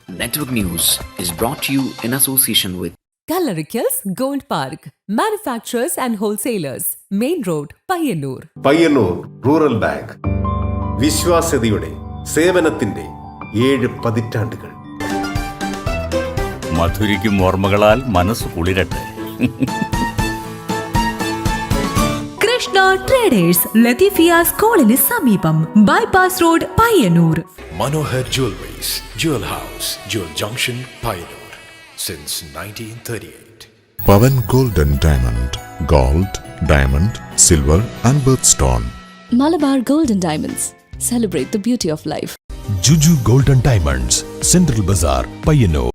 Network News is brought to you in association with Gallericals Gold Park, manufacturers and wholesalers, Main Road, Payyannur. Payyannur rural bank വിശ്വാസ്യതയുടെ സേവനത്തിന്റെ 7 പതിറ്റാണ്ടുകൾ. മധുരിക്കും ഓർമ്മകളാൽ മനസ്സ് കുളിരട്ടെ. Krishna traders Latheefiya സ്കൂളിന് സമീപം bypass road Payyanur. Manohar Jewelries, Jewel House, Jewel Junction, Payyanur, since 1938. Pavan Gold and Diamond, Gold, Diamond, Silver and Birthstone. Malabar Gold and Diamonds, celebrate the beauty of life. Juju Gold and Diamonds, Central Bazaar, Payyannur.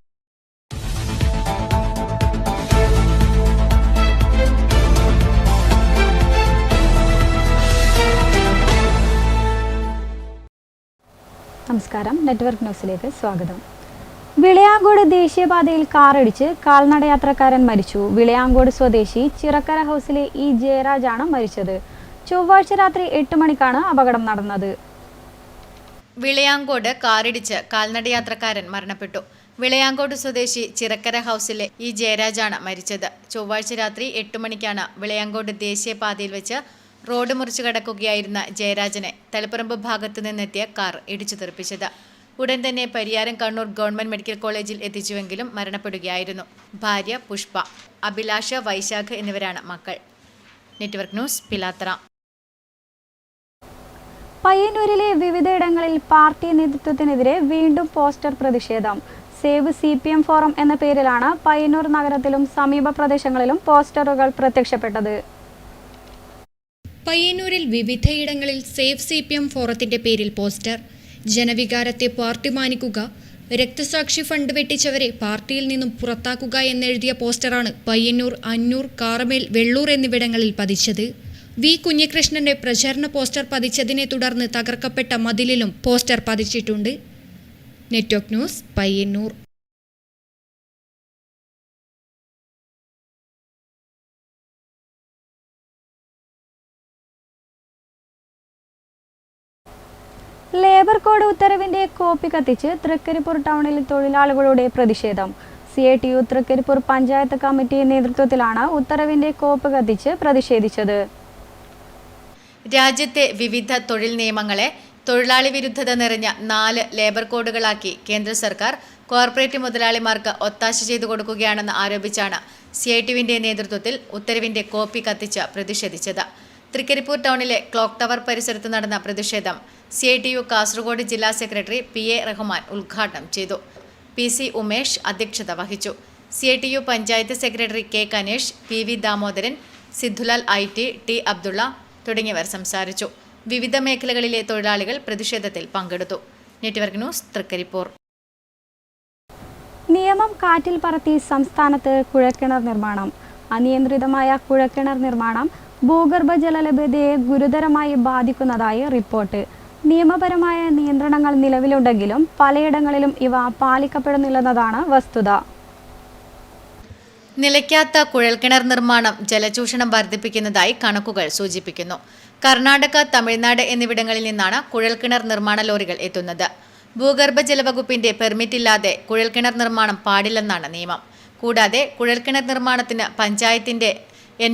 നമസ്കാരം, network ന്യൂസിലേക്ക് സ്വാഗതം. വിളയാങ്കോട് ദേശീയപാതയിൽ കാറിടിച്ച് കാൽനടയാത്രക്കാരൻ മരിച്ചു. വിളയാങ്കോട് സ്വദേശി ചിറക്കര ഹൗസിലെ E ജയരാജാണ് മരിച്ചത്. ചൊവ്വാഴ്ച രാത്രി 8 മണിക്കാണ് അപകടം നടന്നത്. വിളയാങ്കോട് കാറിടിച്ച് കാൽനടയാത്രക്കാരൻ മരണപ്പെട്ടു. വിളയാങ്കോട് സ്വദേശി ചിറക്കര ഹൗസിലെ ഇ ജയരാജാണ് മരിച്ചത്. ചൊവ്വാഴ്ച രാത്രി 8 മണിക്കാണ് വിളയാങ്കോട് ദേശീയപാതയിൽ വെച്ച് റോഡ് മുറിച്ചു കടക്കുകയായിരുന്ന ജയരാജനെ തളിപ്പറമ്പ് ഭാഗത്തു നിന്നെത്തിയ കാർ ഇടിച്ചു തെറിപ്പിച്ചത്. ഉടൻ തന്നെ പരിയാരം കണ്ണൂർ ഗവൺമെന്റ് മെഡിക്കൽ കോളേജിൽ എത്തിച്ചുവെങ്കിലും മരണപ്പെടുകയായിരുന്നു. ഭാര്യ പുഷ്പ, അഭിലാഷ, വൈശാഖ് എന്നിവരാണ് മക്കൾ. Network news, Pilathara. പയ്യന്നൂരിലെ വിവിധയിടങ്ങളിൽ പാർട്ടി നേതൃത്വത്തിനെതിരെ വീണ്ടും പോസ്റ്റർ പ്രതിഷേധം. സേവ് CPM ഫോറം എന്ന പേരിലാണ് പയ്യന്നൂർ നഗരത്തിലും സമീപ പ്രദേശങ്ങളിലും പോസ്റ്ററുകൾ പ്രത്യക്ഷപ്പെട്ടത്. പയ്യന്നൂരിൽ വിവിധയിടങ്ങളിൽ സേവ് CPM ഫോറത്തിന്റെ പേരിൽ പോസ്റ്റർ. ജനവികാരത്തെ പാർട്ടി മാനിക്കുക, രക്തസാക്ഷി ഫണ്ട് വെട്ടിച്ചവരെ പാർട്ടിയിൽ നിന്നും പുറത്താക്കുക എന്നെഴുതിയ പോസ്റ്ററാണ് പയ്യന്നൂർ, അന്നൂർ, കാറമേൽ, വെള്ളൂർ എന്നിവിടങ്ങളിൽ പതിച്ചത്. വി കുഞ്ഞികൃഷ്ണന്റെ പ്രചരണ പോസ്റ്റർ പതിച്ചതിനെ തുടർന്ന് തകർക്കപ്പെട്ട മതിലിലും പോസ്റ്റർ പതിച്ചിട്ടുണ്ട്. Network news, Payyannur. Labour code ഉത്തരവിന്റെ കോപ്പി കത്തിച്ച് തൃക്കരിപ്പൂർ ടൗണിൽ തൊഴിലാളികളുടെ പ്രതിഷേധം. CITU തൃക്കരിപ്പൂർ പഞ്ചായത്ത് കമ്മിറ്റി നേതൃത്വത്തിലാണ് ഉത്തരവിന്റെ കോപ്പി കത്തിച്ച് പ്രതിഷേധിച്ചത്. രാജ്യത്തെ വിവിധ തൊഴിൽ നിയമങ്ങളെ തൊഴിലാളി വിരുദ്ധത നിറഞ്ഞ 4 ലേബർ കോഡുകളാക്കി കേന്ദ്ര സർക്കാർ കോർപ്പറേറ്റ് മുതലാളിമാർക്ക് ഒത്താശ ചെയ്തു കൊടുക്കുകയാണെന്ന് ആരോപിച്ചാണ് CITUവിന്റെ നേതൃത്വത്തിൽ ഉത്തരവിന്റെ കോപ്പി കത്തിച്ച് പ്രതിഷേധിച്ചത്. തൃക്കരിപ്പൂർ ടൗണിലെ ക്ലോക്ക് ടവർ പരിസരത്ത് നടന്ന പ്രതിഷേധം CITU കാസർഗോഡ് ജില്ലാ സെക്രട്ടറി PA റഹ്മാൻ ഉദ്ഘാടനം ചെയ്തു. PC ഉമേഷ് അധ്യക്ഷത വഹിച്ചു. CITU panchayat secretary K Kanesh, PV Damodaran, Sidhulal IT, T Abdulla തുടങ്ങിയവർ സംസാരിച്ചു. വിവിധ മേഖലകളിലെ തൊഴിലാളികൾ പ്രതിഷേധത്തിൽ പങ്കെടുത്തു. Network news, Thrikkaripur. നിയമം കാറ്റിൽ പറത്തി സംസ്ഥാനത്ത് കുഴൽക്കിണർ നിർമ്മാണം. അനിയന്ത്രിതമായ കുഴൽക്കിണർ നിർമ്മാണം ഭൂഗർഭജല ലഭ്യതയെ ഗുരുതരമായി ബാധിക്കുന്നതായി റിപ്പോർട്ട്. നിയമപരമായ നിയന്ത്രണങ്ങൾ നിലവിലുണ്ടെങ്കിലും പലയിടങ്ങളിലും ഇവ പാലിക്കപ്പെടുന്നില്ലെന്നതാണ് വസ്തുത. നിലയ്ക്കാത്ത കുഴൽക്കിണർ നിർമ്മാണം ജലചൂഷണം വർദ്ധിപ്പിക്കുന്നതായി കണക്കുകൾ സൂചിപ്പിക്കുന്നു. കർണാടക, തമിഴ്നാട് എന്നിവിടങ്ങളിൽ നിന്നാണ് കുഴൽക്കിണർ നിർമ്മാണ ലോറികൾ എത്തുന്നത്. ഭൂഗർഭജല വകുപ്പിന്റെ പെർമിറ്റ് ഇല്ലാതെ കുഴൽക്കിണർ നിർമ്മാണം പാടില്ലെന്നാണ് നിയമം. കൂടാതെ കുഴൽക്കിണർ നിർമ്മാണത്തിന് പഞ്ചായത്തിന്റെ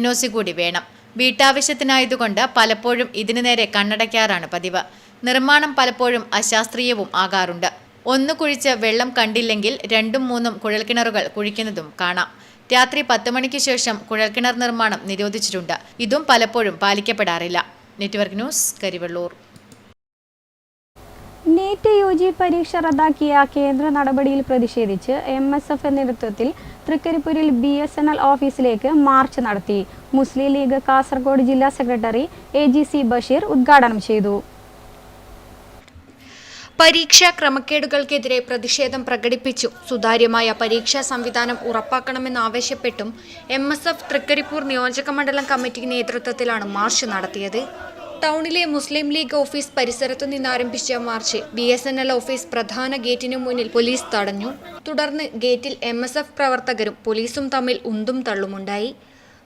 NOC കൂടി വേണം. വീട്ടാവശ്യത്തിനായതുകൊണ്ട് പലപ്പോഴും ഇതിനു നേരെ കണ്ണടയ്ക്കാറാണ് പതിവ്. നിർമ്മാണം പലപ്പോഴും അശാസ്ത്രീയവും ആകാറുണ്ട്. ഒന്ന് കുഴിച്ച് വെള്ളം കണ്ടില്ലെങ്കിൽ 2ഉം 3ഉം കുഴൽക്കിണറുകൾ കുഴിക്കുന്നതും കാണാം. രാത്രി 10 മണിക്ക് ശേഷം കുഴൽക്കിണർ നിർമ്മാണം നിരോധിച്ചിട്ടുണ്ട്. ഇതും പലപ്പോഴും പാലിക്കപ്പെടാറില്ല. Network news, Karivellur. NEET UG പരീക്ഷ റദ്ദാക്കിയ കേന്ദ്ര നടപടിയിൽ പ്രതിഷേധിച്ച് MSF നേതൃത്വത്തിൽ തൃക്കരിപ്പൂരിൽ BSNL ഓഫീസിലേക്ക് മാർച്ച് നടത്തി. മുസ്ലിം ലീഗ് കാസർഗോഡ് ജില്ലാ സെക്രട്ടറി AGC ബഷീർ ഉദ്ഘാടനം ചെയ്തു. പരീക്ഷാ ക്രമക്കേടുകൾക്കെതിരെ പ്രതിഷേധം പ്രകടിപ്പിച്ചു. സുതാര്യമായ പരീക്ഷാ സംവിധാനം ഉറപ്പാക്കണമെന്നാവശ്യപ്പെട്ടും MSF തൃക്കരിപ്പൂർ നിയോജക മണ്ഡലം കമ്മിറ്റി നേതൃത്വത്തിലാണ് മാർച്ച് നടത്തിയത്. ടൗണിലെ മുസ്ലിം ലീഗ് ഓഫീസ് പരിസരത്തു നിന്നാരംഭിച്ച മാർച്ച് BSNL ഓഫീസ് പ്രധാന ഗേറ്റിനു മുന്നിൽ പോലീസ് തടഞ്ഞു. തുടർന്ന് ഗേറ്റിൽ MSF പ്രവർത്തകരും പോലീസും തമ്മിൽ ഉന്തും തള്ളുമുണ്ടായി.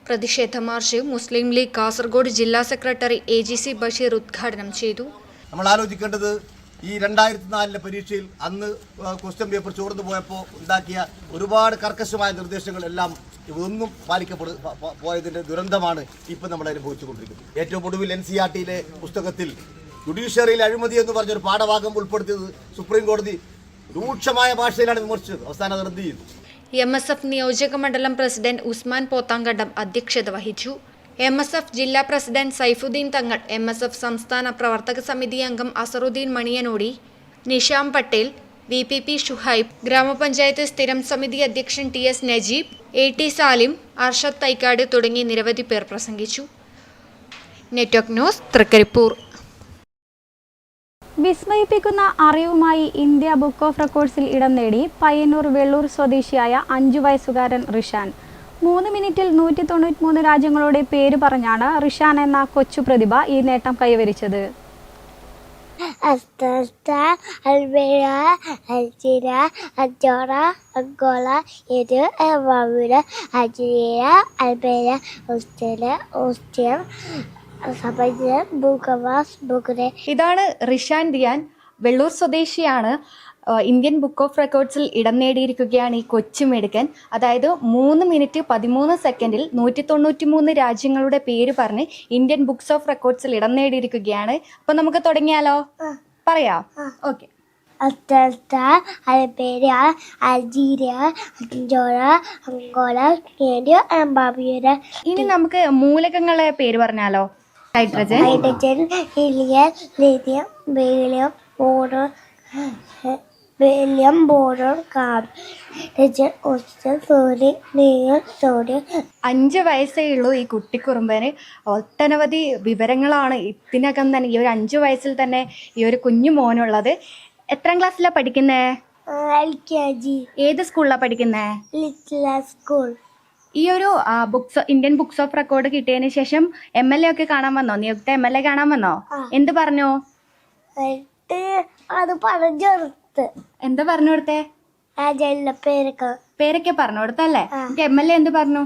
പ്രതിഷേധ മാർച്ച് മുസ്ലിം ലീഗ് കാസർഗോഡ് ജില്ലാ സെക്രട്ടറി AGC ബഷീർ ഉദ്ഘാടനം ചെയ്തു. നമ്മൾ ആലോചിക്കേണ്ടത് ഈ 2004 പരീക്ഷയിൽ അന്ന് ക്വസ്റ്റ്യൻ പേപ്പർ ചോർന്നു പോയപ്പോൾ ഉണ്ടാക്കിയ ഒരുപാട് കർക്കശമായ നിർദ്ദേശങ്ങളെല്ലാം ഇതൊന്നും പോയതിൻ്റെ ദുരന്തമാണ് ഇപ്പം നമ്മൾ അനുഭവിച്ചുകൊണ്ടിരിക്കുന്നത്. ഏറ്റവും ഒടുവിൽ NCERT-യിലെ പുസ്തകത്തിൽ ജുഡീഷ്യറിയിൽ അഴിമതി എന്ന് പറഞ്ഞൊരു പാഠഭാഗം ഉൾപ്പെടുത്തിയത് സുപ്രീം കോടതി രൂക്ഷമായ ഭാഷയിലാണ് വിമർശിച്ചത്. അവസാനം അത് റദ്ദ് ചെയ്തു. MSF നിയോജക മണ്ഡലം പ്രസിഡന്റ് ഉസ്മാൻ പോത്താങ്കണ്ടം അധ്യക്ഷത വഹിച്ചു. MSF ജില്ലാ പ്രസിഡന്റ് സൈഫുദ്ദീൻ തങ്ങൾ, MSF സംസ്ഥാന പ്രവർത്തക സമിതി അംഗം അസറുദ്ദീൻ മണിയനോടി, നിഷാം പട്ടേൽ, VPP ഷുഹൈബ്, ഗ്രാമപഞ്ചായത്ത് സ്ഥിരം സമിതി അധ്യക്ഷൻ TS നജീബ്, AT സാലിം, അർഷദ് തൈക്കാട് തുടങ്ങി നിരവധി പേർ പ്രസംഗിച്ചു. Network news, Trikaripur. വിസ്മയിപ്പിക്കുന്ന അറിവുമായി ഇന്ത്യ ബുക്ക് ഓഫ് റെക്കോർഡ്സിൽ ഇടം നേടി പയ്യന്നൂർ വെള്ളൂർ സ്വദേശിയായ 5 വയസ്സുകാരൻ റിഷാൻ. 3 മിനിറ്റിൽ 193 രാജ്യങ്ങളുടെ പേര് പറഞ്ഞാണ് റിഷാൻ എന്ന കൊച്ചു പ്രതിഭ ഈ നേട്ടം കൈവരിച്ചത്. Albania, Algeria, Andorra, Angola, Algeria, Albania, Austria, ഇതാണ് റിഷാൻ ദിയാൻ. വെള്ളൂർ സ്വദേശിയാണ്. ഇന്ത്യൻ ബുക്ക് ഓഫ് റെക്കോർഡ്സിൽ ഇടം നേടിയിരിക്കുകയാണ് ഈ കൊച്ചുമെടുക്കൻ. അതായത് 3 മിനിറ്റ് 13 സെക്കൻഡിൽ 193 രാജ്യങ്ങളുടെ പേര് പറഞ്ഞ് ഇന്ത്യൻ ബുക്സ് ഓഫ് റെക്കോർഡ്സിൽ ഇടം നേടിയിരിക്കുകയാണ്. അപ്പൊ നമുക്ക് തുടങ്ങിയാലോ? പറയാം. Okay. Albania, Algeria, Andorra, Angola, ഇനി നമുക്ക് മൂലകങ്ങളെ പേര് പറഞ്ഞാലോ? Hydrogen, helium, lithium, barium, boron, carbon, oxygen, sodium. 5 വയസ്സേ ഉള്ളൂ ഈ കുട്ടിക്കുറുമ്പന്. ഒട്ടനവധി വിവരങ്ങളാണ് ഇതിനകം തന്നെ ഈ ഒരു 5 വയസ്സിൽ തന്നെ ഈ ഒരു കുഞ്ഞു മോനുള്ളത്. എത്രാം ക്ലാസ്സിലാണ് പഠിക്കുന്നേ? LKG. ഏത് സ്കൂളിലാണ് പഠിക്കുന്നേ? Little school. ഈ ഒരു ഇന്ത്യൻ ബുക്സ് ഓഫ് റെക്കോർഡ് കിട്ടിയതിന് ശേഷം MLA ഒക്കെ കാണാൻ വന്നോ? നിയുക്ത MLA കാണാൻ വന്നോ? എന്ത് പറഞ്ഞു? അത് പറഞ്ഞു കൊടുത്ത്. എന്താ പറഞ്ഞു കൊടുത്തേ? പേരൊക്കെ പറഞ്ഞു കൊടുത്തല്ലേ? MLA എന്ത് പറഞ്ഞു?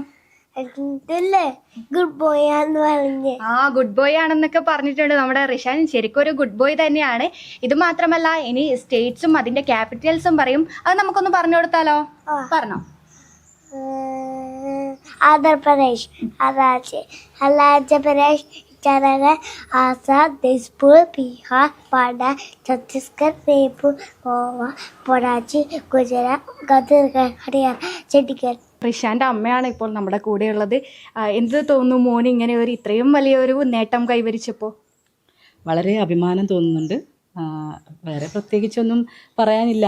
ഗുഡ് ബോയ് ആണെന്ന് പറഞ്ഞു. ഗുഡ് ബോയ് ആണെന്നൊക്കെ പറഞ്ഞിട്ടുണ്ട്. നമ്മുടെ റിഷാൻ ശരിക്കും ഒരു ഗുഡ് ബോയ് തന്നെയാണ്. ഇത് മാത്രമല്ല, ഇനി സ്റ്റേറ്റ്സും അതിന്റെ ക്യാപിറ്റൽസും പറയും. അത് നമുക്കൊന്ന് പറഞ്ഞു കൊടുത്താലോ? പറഞ്ഞോ. ആന്ധ്രാപ്രദേശ്, അരുണാചൽപ്രദേശ്, ഉത്തരാഖണ്ഡ്, ആസാം, ദിസ്പൂർ, ബീഹാർ, പാട്ന, ഛത്തീസ്ഗഡ്, മണിപ്പൂർ, ഗോവ, പൊറാച്ചി, ഗുജറാത്ത്, ഛത്തീസ്ഗഡ്, ഹരിയാന, ചണ്ഡീഗഡ്. റിഷാന്റെ അമ്മയാണ് ഇപ്പോൾ നമ്മുടെ കൂടെയുള്ളത്. എന്ത് തോന്നുന്നു മോൻ ഇങ്ങനെ ഇത്രയും വലിയൊരു നേട്ടം കൈവരിച്ചപ്പോൾ? വളരെ അഭിമാനം തോന്നുന്നുണ്ട്. വേറെ പ്രത്യേകിച്ചൊന്നും പറയാനില്ല.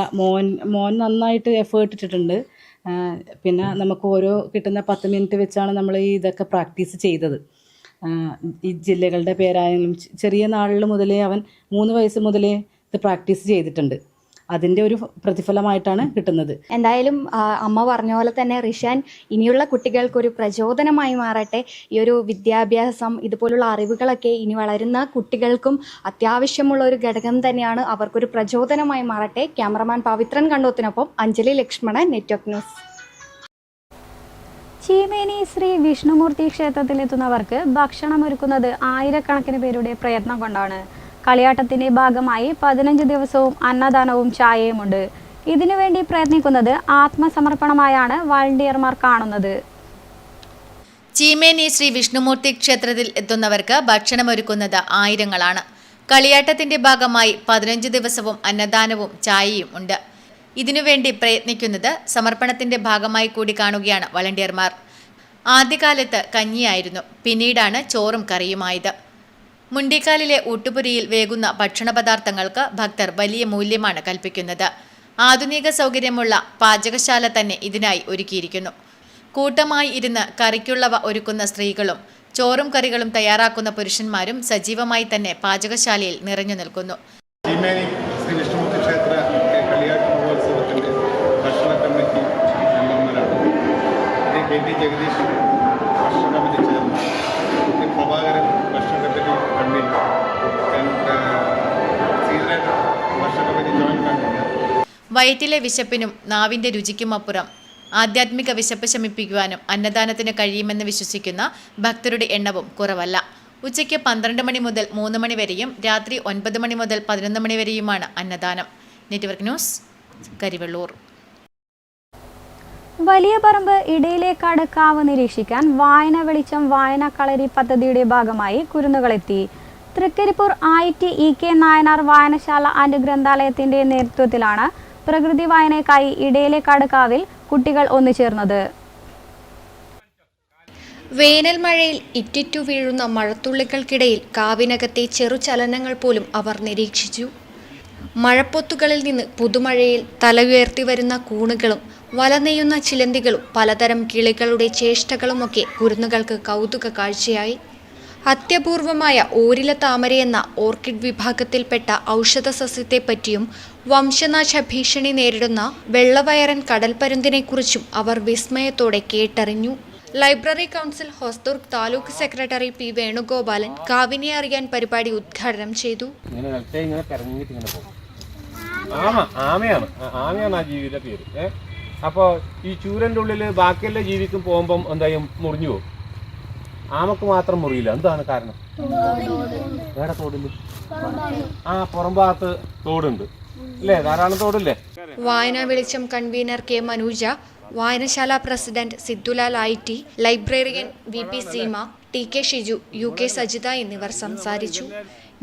മോൻ നന്നായിട്ട് എഫേർട്ട് ഇട്ടിട്ടുണ്ട്. പിന്നെ നമുക്ക് ഓരോ കിട്ടുന്ന 10 മിനിറ്റ് വെച്ചാണ് നമ്മൾ ഇതൊക്കെ പ്രാക്ടീസ് ചെയ്തത്. ഈ ജില്ലകളുടെ പേരായാലും ചെറിയ നാളിൽ മുതലേ അവൻ 3 വയസ്സ് മുതലേ ഇത് പ്രാക്ടീസ് ചെയ്തിട്ടുണ്ട്. അതിൻ്റെ ഒരു പ്രതിഫലമായിട്ടാണ് കിട്ടുന്നത്. എന്തായാലും അമ്മ പറഞ്ഞ പോലെ തന്നെ റിഷാൻ ഇനിയുള്ള കുട്ടികൾക്കൊരു പ്രചോദനമായി മാറട്ടെ. ഈ ഒരു വിദ്യാഭ്യാസം, ഇതുപോലുള്ള അറിവുകളൊക്കെ ഇനി വളരുന്ന കുട്ടികൾക്കും അത്യാവശ്യമുള്ള ഒരു ഘടകം തന്നെയാണ്. അവർക്കൊരു പ്രചോദനമായി മാറട്ടെ. ക്യാമറമാൻ പവിത്രൻ കണ്ടോത്തിനൊപ്പം അഞ്ജലി ലക്ഷ്മണൻ, നെറ്റ്വർക്ക് ന്യൂസ്. ചീമേനി ശ്രീ വിഷ്ണുമൂർത്തി ക്ഷേത്രത്തിലെത്തുന്നവർക്ക് ഭക്ഷണമൊരുക്കുന്നത് ആയിരക്കണക്കിന് പേരുടെ പ്രയത്നം കൊണ്ടാണ്. കളിയാട്ടത്തിന്റെ ഭാഗമായി 15 ദിവസവും അന്നദാനവും ചായയുമുണ്ട്. ഇതിനുവേണ്ടി പ്രയത്നിക്കുന്നത് ആത്മസമർപ്പണമായാണ് വാളണ്ടിയർമാർ കാണുന്നത്. ചീമേനി ശ്രീ വിഷ്ണുമൂർത്തി ക്ഷേത്രത്തിൽ എത്തുന്നവർക്ക് ഭക്ഷണമൊരുക്കുന്നത് ആയിരങ്ങളാണ്. കളിയാട്ടത്തിന്റെ ഭാഗമായി 15 ദിവസവും അന്നദാനവും ചായയും ഉണ്ട്. ഇതിനുവേണ്ടി പ്രയത്നിക്കുന്നത് സമർപ്പണത്തിന്റെ ഭാഗമായി കൂടി കാണുകയാണ് വളണ്ടിയർമാർ. ആദ്യകാലത്ത് കഞ്ഞിയായിരുന്നു, പിന്നീടാണ് ചോറും കറിയുമായത്. മുണ്ടിക്കാലിലെ ഊട്ടുപുരിയിൽ വേകുന്ന ഭക്ഷണപദാർത്ഥങ്ങൾക്ക് ഭക്തർ വലിയ മൂല്യമാണ് കൽപ്പിക്കുന്നത്. ആധുനിക സൗകര്യമുള്ള പാചകശാല തന്നെ ഇതിനായി ഒരുക്കിയിരിക്കുന്നു. കൂട്ടമായി ഇരുന്ന് കറിക്കുള്ളവ ഒരുക്കുന്ന സ്ത്രീകളും ചോറും കറികളും തയ്യാറാക്കുന്ന പുരുഷന്മാരും സജീവമായി തന്നെ പാചകശാലയിൽ നിറഞ്ഞു നിൽക്കുന്നു. ചീമേനി ശ്രീ വിഷ്ണുമൂർത്തി ക്ഷേത്ര കളിയാട്ട മഹോത്സവത്തിൻ്റെ ഭക്ഷണ കമ്മിറ്റി മെമ്പർമാരാണ്. KT ജഗദീഷ് ഭക്ഷണ കമ്മിറ്റി ചെയർമാൻ, പ്രഭാകരൻ ഭക്ഷണ കമ്മിറ്റി കൺവീനർ, സീതരൻ ഭക്ഷണ കമ്മിറ്റി ജോയിന്റ് കൺവീനർ. വയറ്റിലെ വിശപ്പിനും നാവിന്റെ രുചിക്കുമപ്പുറം ആധ്യാത്മിക വിശപ്പ് ശമിപ്പിക്കുവാനും അന്നദാനത്തിന് കഴിയുമെന്ന് വിശ്വസിക്കുന്ന ഭക്തരുടെ എണ്ണവും കുറവല്ല. ഉച്ചയ്ക്ക് 12 മണി മുതൽ 3 മണി വരെയും രാത്രി 9 മണി മുതൽ 11 മണി വരെയുമാണ് അന്നദാനം. Network news, Karivellur. വലിയ പറമ്പ് ഇടയിലേക്കാട് കാവ് നിരീക്ഷിക്കാൻ വായന വെളിച്ചം വായന കളരി പദ്ധതിയുടെ ഭാഗമായി കുരുന്നുകളെത്തി. തൃക്കരിപ്പൂർ IIT EK നായനാർ വായനശാല ആൻഡ് ഗ്രന്ഥാലയത്തിന്റെ നേതൃത്വത്തിലാണ് പ്രകൃതി വായനയ്ക്കായി ഇടയിലേക്കാട് കാവിൽ കുട്ടികൾ ഒന്നുചേർന്നത്. വേനൽ മഴയിൽ ഇറ്റിറ്റു വീഴുന്ന മഴത്തുള്ളികൾക്കിടയിൽ കാവിനകത്തെ ചെറുചലനങ്ങൾ പോലും അവർ നിരീക്ഷിച്ചു. മഴപ്പൊത്തുകളിൽ നിന്ന് പുതുമഴയിൽ തലയുയർത്തി വരുന്ന കൂണുകളും വലനെയ്യുന്ന ചിലന്തികളും പലതരം കിളികളുടെ ചേഷ്ടകളുമൊക്കെ കുരുന്നുകൾക്ക് കൗതുക കാഴ്ചയായി. അത്യപൂർവമായ ഓരില താമരയെന്ന ഓർക്കിഡ് വിഭാഗത്തിൽപ്പെട്ട ഔഷധ സസ്യത്തെപ്പറ്റിയും വംശനാശ ഭീഷണി നേരിടുന്ന വെള്ളവയറൻ കടൽപ്പരുന്തിനെക്കുറിച്ചും അവർ വിസ്മയത്തോടെ കേട്ടറിഞ്ഞു. Library council Hosdurg taluk secretary P. Venugopalan കാവിനെ അറിയാൻ പരിപാടി ഉദ്ഘാടനം ചെയ്തു. ആമയാണ് ആ ജീവിയുടെ പേര്. അപ്പോൾ ഈ ചൂരൻ്റെ ഉള്ളിൽ ബാക്കിയെല്ലാം ജീവിക്കും പോകുമ്പം എന്തായാലും മുറിഞ്ഞു പോകും. ആമക്ക് മാത്രം മുറിയില്ല. എന്താണ് കാരണം? വേറെ തോടില്ല. പുറം ഭാഗത്ത് തോടുണ്ട് അല്ലേ? ധാരാളം തോടില്ലേ? വായനാ വെളിച്ചം കൺവീനർ K. മനൂജ, വായനശാല president Siddulal IT, librarian VP Seema, TK Shiju, UK Sajitha എന്നിവർ സംസാരിച്ചു.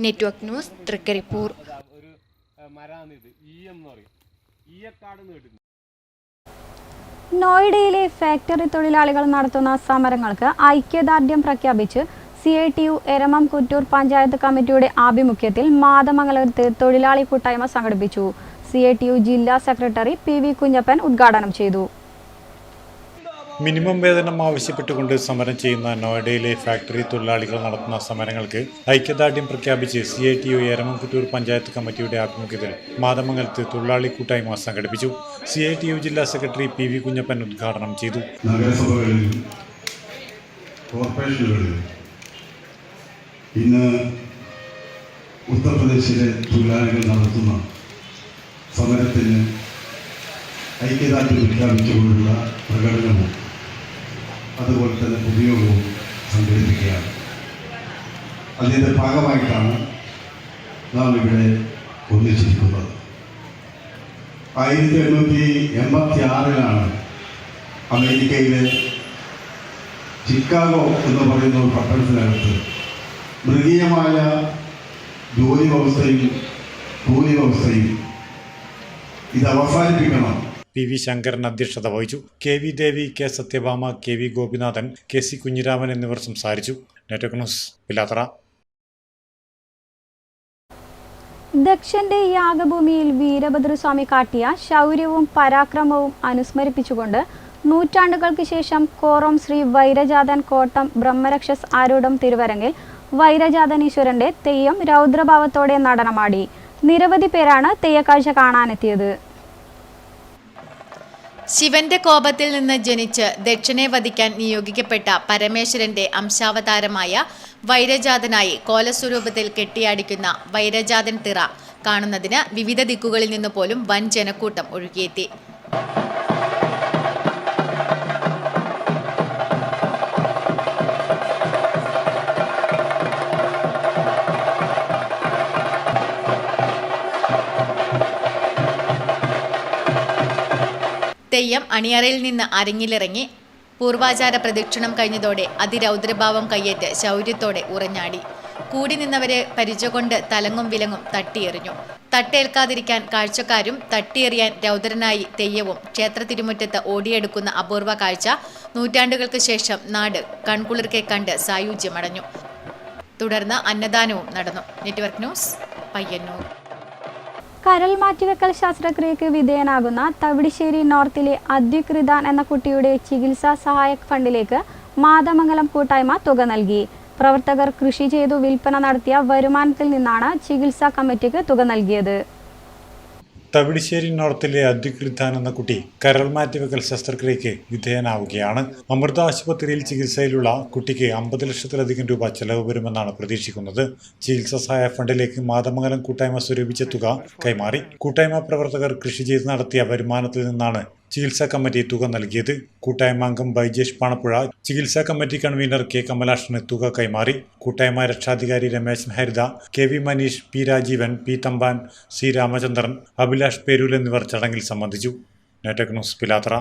Network news, Thrikaripur. നോയിഡയിലെ ഫാക്ടറി തൊഴിലാളികൾ നടത്തുന്ന സമരങ്ങൾക്ക് ഐക്യദാർഢ്യം പ്രഖ്യാപിച്ച് CITU എരമം കുറ്റൂർ പഞ്ചായത്ത് കമ്മിറ്റിയുടെ ആഭിമുഖ്യത്തിൽ മാതമംഗലത്ത് തൊഴിലാളി കൂട്ടായ്മ സംഘടിപ്പിച്ചു. CITU ജില്ലാ സെക്രട്ടറി PV കുഞ്ഞപ്പൻ ഉദ്ഘാടനം ചെയ്തു. മിനിമം വേതനം ആവശ്യപ്പെട്ടുകൊണ്ട് സമരം ചെയ്യുന്ന നോയിഡയിലെ ഫാക്ടറി തൊഴിലാളികൾ നടത്തുന്ന സമരങ്ങൾക്ക് ഐക്യദാർഢ്യം പ്രഖ്യാപിച്ച് CITU എരമംകുറ്റൂർ പഞ്ചായത്ത് കമ്മിറ്റിയുടെ ആഭിമുഖ്യത്തിൽ മാതമംഗലത്ത് തൊഴിലാളി കൂട്ടായ്മ സംഘടിപ്പിച്ചു. CITU ജില്ലാ സെക്രട്ടറി PV കുഞ്ഞപ്പൻ ഉദ്ഘാടനം ചെയ്തു. നഗരസഭകളിൽ, കോർപ്പറേഷനുകളിൽ ഇന്ന് ഉത്തർപ്രദേശിലെ തൊഴിലാളികൾ നടത്തുന്ന സമരത്തിന് ഐക്യദാർഢ്യം പ്രഖ്യാപിച്ചുകൊണ്ടുള്ള പ്രകടനവും അതുപോലെ തന്നെ ഉപയോഗവും സംഘടിപ്പിക്കുകയാണ്. അതിൻ്റെ ഭാഗമായിട്ടാണ് നാം ഇവിടെ ഒന്നിച്ചിരിക്കുന്നത്. 1886 അമേരിക്കയിലെ ചിക്കാഗോ എന്ന് പറയുന്ന ഒരു പട്ടണത്തിനകത്ത് മൃഗീയമായ ജോലി വ്യവസ്ഥയും കൂലി വ്യവസ്ഥയും ഇത് അവസാനിപ്പിക്കണം. PV ശങ്കരൻ അധ്യക്ഷത വഹിച്ചു. KV ദേവി, K Satyabhama, KV Gopinathan, KC Kunhiraman എന്നിവർ സംസാരിച്ചു. Network news, Pilathara. ദക്ഷന്റെ യാഗഭൂമിയിൽ വീരഭദ്രസ്വാമി കാട്ടിയ ശൗര്യവും പരാക്രമവും അനുസ്മരിപ്പിച്ചുകൊണ്ട് നൂറ്റാണ്ടുകൾക്ക് ശേഷം കോറോം ശ്രീ വൈരജാതൻ കോട്ടം ബ്രഹ്മരക്ഷസ് ആരൂഢം തിരുവരങ്ങിൽ വൈരജാതൻ ഈശ്വരന്റെ തെയ്യം രൗദ്രഭാവത്തോടെ നടനമാടി. നിരവധി പേരാണ് തെയ്യക്കാഴ്ച കാണാനെത്തിയത്. ശിവന്റെ കോപത്തിൽ നിന്ന് ജനിച്ച് ദക്ഷനെ വധിക്കാൻ നിയോഗിക്കപ്പെട്ട പരമേശ്വരന്റെ അംശാവതാരമായ വൈരജാതനായി കോലസ്വരൂപത്തിൽ കെട്ടിയാടിക്കുന്ന വൈരജാതൻ തിറ കാണുന്നതിന് വിവിധ ദിക്കുകളിൽ നിന്ന് പോലും വൻ ജനക്കൂട്ടം ഒഴുകിയെത്തി. തെയ്യം അണിയറയിൽ നിന്ന് അരങ്ങിലിറങ്ങി പൂർവാചാര പ്രദക്ഷിണം കഴിഞ്ഞതോടെ അതിരൗദ്രഭാവം കയ്യേറ്റ് ശൗര്യത്തോടെ ഉറഞ്ഞാടി. കൂടി നിന്നവരെ പരിചകൊണ്ട് തലങ്ങും വിലങ്ങും തട്ടിയെറിഞ്ഞു. തട്ടേൽക്കാതിരിക്കാൻ കാഴ്ചക്കാരും തട്ടിയെറിയാൻ രൗദ്രനായി തെയ്യവും ക്ഷേത്ര തിരുമുറ്റത്ത് ഓടിയെടുക്കുന്ന അപൂർവ കാഴ്ച നൂറ്റാണ്ടുകൾക്ക് ശേഷം നാട് കൺകുളിർക്കെ കണ്ട് സായുജ്യമടഞ്ഞു. തുടർന്ന് അന്നദാനവും നടന്നു. Network news, Payyanur. കരൾ മാറ്റിവെക്കൽ ശസ്ത്രക്രിയക്ക് വിധേയനാകുന്ന തവിടിശ്ശേരി നോർത്തിലെ അദ്വികൃതാൻ എന്ന കുട്ടിയുടെ ചികിത്സാ സഹായക ഫണ്ടിലേക്ക് മാതമംഗലം കൂട്ടായ്മ തുക നൽകി. പ്രവർത്തകർ കൃഷി ചെയ്തു വിൽപ്പന നടത്തിയ വരുമാനത്തിൽ നിന്നാണ് ചികിത്സാ കമ്മിറ്റിക്ക് തുക നൽകിയത്. തവിടിശ്ശേരി നോർത്തിലെ അദ്വികൃതാൻ എന്ന കുട്ടി കരൾ മാറ്റിവെക്കൽ ശസ്ത്രക്രിയയ്ക്ക് വിധേയനാവുകയാണ്. അമൃത ആശുപത്രിയിൽ ചികിത്സയിലുള്ള കുട്ടിക്ക് 50 ലക്ഷത്തിലധികം രൂപ ചെലവ് വരുമെന്നാണ് പ്രതീക്ഷിക്കുന്നത്. ചികിത്സാ സഹായ ഫണ്ടിലേക്ക് മാതമംഗലം കൂട്ടായ്മ സ്വരൂപിച്ച തുക കൈമാറി. കൂട്ടായ്മ പ്രവർത്തകർ കൃഷി ചെയ്ത് നടത്തിയ വരുമാനത്തിൽ നിന്നാണ് ചികിത്സാ കമ്മിറ്റി തുക നൽകിയത്. കൂട്ടായ്മ അംഗം ബൈജേഷ് പാണപ്പുഴ ചികിത്സാ കമ്മിറ്റി കൺവീനർ കെ കമലാഷന് തുക കൈമാറി. കൂട്ടായ്മ രക്ഷാധികാരി Ramesh Haritha, K V Maneesh, P Rajeevan, P Thampan, C Ramachandran, Abhilash Perool എന്നിവർ ചടങ്ങിൽ സംബന്ധിച്ചു. Network news Pilathara.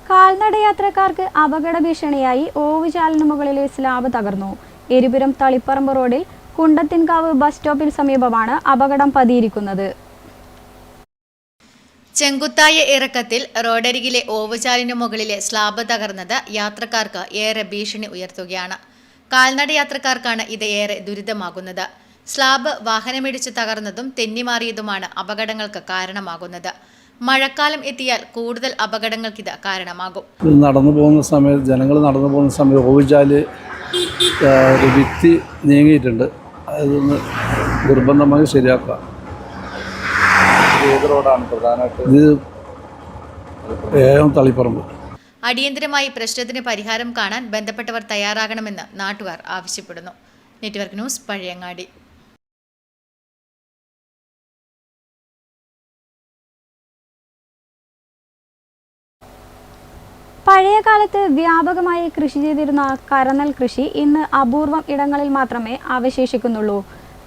കാൽനടയാത്രക്കാർക്ക് അപകട ഭീഷണിയായി ഓവുചാലിന് മുകളിലെ സ്ലാബ് തകർന്നു. എരിപുരം തളിപ്പറമ്പ് റോഡിൽ കുണ്ടത്തിൻകാവ് ബസ് സ്റ്റോപ്പിന് സമീപമാണ് അപകടം പതിയിരിക്കുന്നത്. ചെങ്കുത്തായ ഇറക്കത്തിൽ റോഡരികിലെ ഓവുചാലിനു മുകളിലെ സ്ലാബ് തകർന്നത് യാത്രക്കാർക്ക് ഏറെ ഭീഷണി ഉയർത്തുകയാണ്. കാൽനടയാത്രക്കാർക്കാണ് ഇത് ഏറെ ദുരിതമാകുന്നത്. സ്ലാബ് വാഹനമിടിച്ച് തകർന്നതും തെന്നിമാറിയതുമാണ് അപകടങ്ങൾക്ക് കാരണമാകുന്നത്. മഴക്കാലം എത്തിയാൽ കൂടുതൽ അപകടങ്ങൾക്കിത് കാരണമാകും. നടന്നു പോകുന്ന സമയത്ത് ജനങ്ങൾ നടന്നു പോകുന്ന സമയത്ത് ഓവുചാല് ഒരു ഭിത്തി നീങ്ങിയിട്ടുണ്ട്. അതൊന്ന് നിർബന്ധമായി ശരിയാക്കുക. ഏത് റോഡാണ് പ്രധാനമായിട്ട്? ഇത് തളിപ്പറമ്പ്. അടിയന്തരമായി പ്രശ്നത്തിന് പരിഹാരം കാണാൻ ബന്ധപ്പെട്ടവർ തയ്യാറാകണമെന്ന് നാട്ടുകാർ ആവശ്യപ്പെടുന്നു. Network news, Pazhayangadi. പഴയ കാലത്ത് വ്യാപകമായി കൃഷി ചെയ്തിരുന്ന കരനെൽ കൃഷി ഇന്ന് അപൂർവം ഇടങ്ങളിൽ മാത്രമേ അവശേഷിക്കുന്നുള്ളൂ.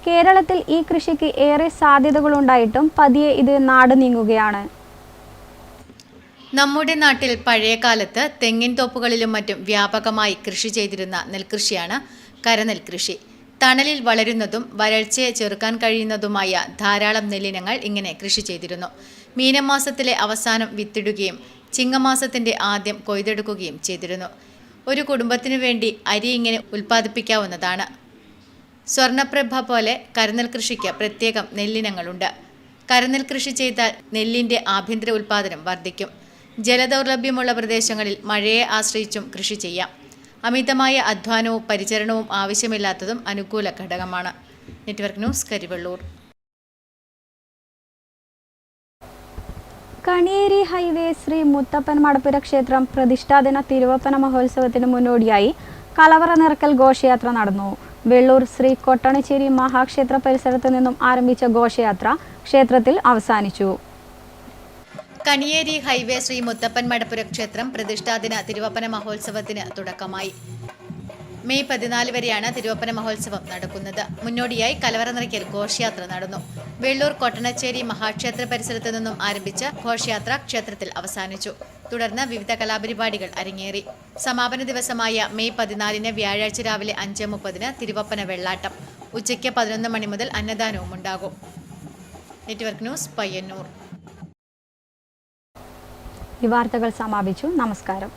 കേരളത്തിൽ ഈ കൃഷിക്ക് ഏറെ സാധ്യതകളുണ്ടായിട്ടും പതിയെ ഇത് നാട് നീങ്ങുകയാണ്. നമ്മുടെ നാട്ടിൽ പഴയ കാലത്ത് തെങ്ങിൻ തോപ്പുകളിലും മറ്റും വ്യാപകമായി കൃഷി ചെയ്തിരുന്ന നെൽകൃഷിയാണ് കരനെൽ കൃഷി. തണലിൽ വളരുന്നതും വരൾച്ചയെ ചെറുക്കാൻ കഴിയുന്നതുമായ ധാരാളം നെല്ലിനങ്ങൾ ഇങ്ങനെ കൃഷി ചെയ്തിരുന്നു. മീനമാസത്തിലെ അവസാനം വിത്തിടുകയും ചിങ്ങമാസത്തിന്റെ ആദ്യം കൊയ്തെടുക്കുകയും ചെയ്തിരുന്നു. ഒരു കുടുംബത്തിനു വേണ്ടി അരി ഇങ്ങനെ ഉൽപ്പാദിപ്പിക്കാവുന്നതാണ്. സ്വർണ്ണപ്രഭ പോലെ കരനെൽ കൃഷിക്ക് പ്രത്യേകം നെല്ലിനങ്ങളുണ്ട്. കരനെൽ കൃഷി ചെയ്താൽ നെല്ലിന്റെ ആഭ്യന്തര ഉൽപ്പാദനം വർദ്ധിക്കും. ജലദൗർലഭ്യമുള്ള പ്രദേശങ്ങളിൽ മഴയെ ആശ്രയിച്ചും കൃഷി ചെയ്യാം. അമിതമായ അധ്വാനവും പരിചരണവും ആവശ്യമില്ലാത്തതും അനുകൂല ഘടകമാണ്. Network news, Karivellur. Kaniyeri highway Sri Muthappan മടപ്പുര ക്ഷേത്രം പ്രതിഷ്ഠാദിന തിരുവപ്പന മഹോത്സവത്തിന് മുന്നോടിയായി കലവറ നിറക്കൽ ഘോഷയാത്ര നടന്നു. വെള്ളൂർ ശ്രീ കൊട്ടണച്ചേരി മഹാക്ഷേത്ര പരിസരത്ത് നിന്നും ആരംഭിച്ച ഘോഷയാത്ര ക്ഷേത്രത്തിൽ അവസാനിച്ചു. കണിയേരി ഹൈവേ ശ്രീ മുത്തപ്പൻ മടപ്പുര ക്ഷേത്രം പ്രതിഷ്ഠാദിന തിരുവപ്പന മഹോത്സവത്തിന് തുടക്കമായി. മെയ് 14 വരെയാണ് തിരുവപ്പന മഹോത്സവം നടക്കുന്നത്. മുന്നോടിയായി കലവറ നിറയ്ക്കൽ ഘോഷയാത്ര നടന്നു. വെള്ളൂർ കൊട്ടണച്ചേരി മഹാക്ഷേത്ര പരിസരത്ത് നിന്നും ആരംഭിച്ച ഘോഷയാത്ര ക്ഷേത്രത്തിൽ അവസാനിച്ചു. തുടർന്ന് വിവിധ കലാപരിപാടികൾ അരങ്ങേറി. സമാപന ദിവസമായ മെയ് 14 വ്യാഴാഴ്ച രാവിലെ 5:30 തിരുവപ്പന വെള്ളാട്ടം. ഉച്ചയ്ക്ക് 11 മണി മുതൽ അന്നദാനവും ഉണ്ടാകും. Network news, Payyanur. ഈ വാർത്തകൾ സമാപിച്ചു. നമസ്കാരം.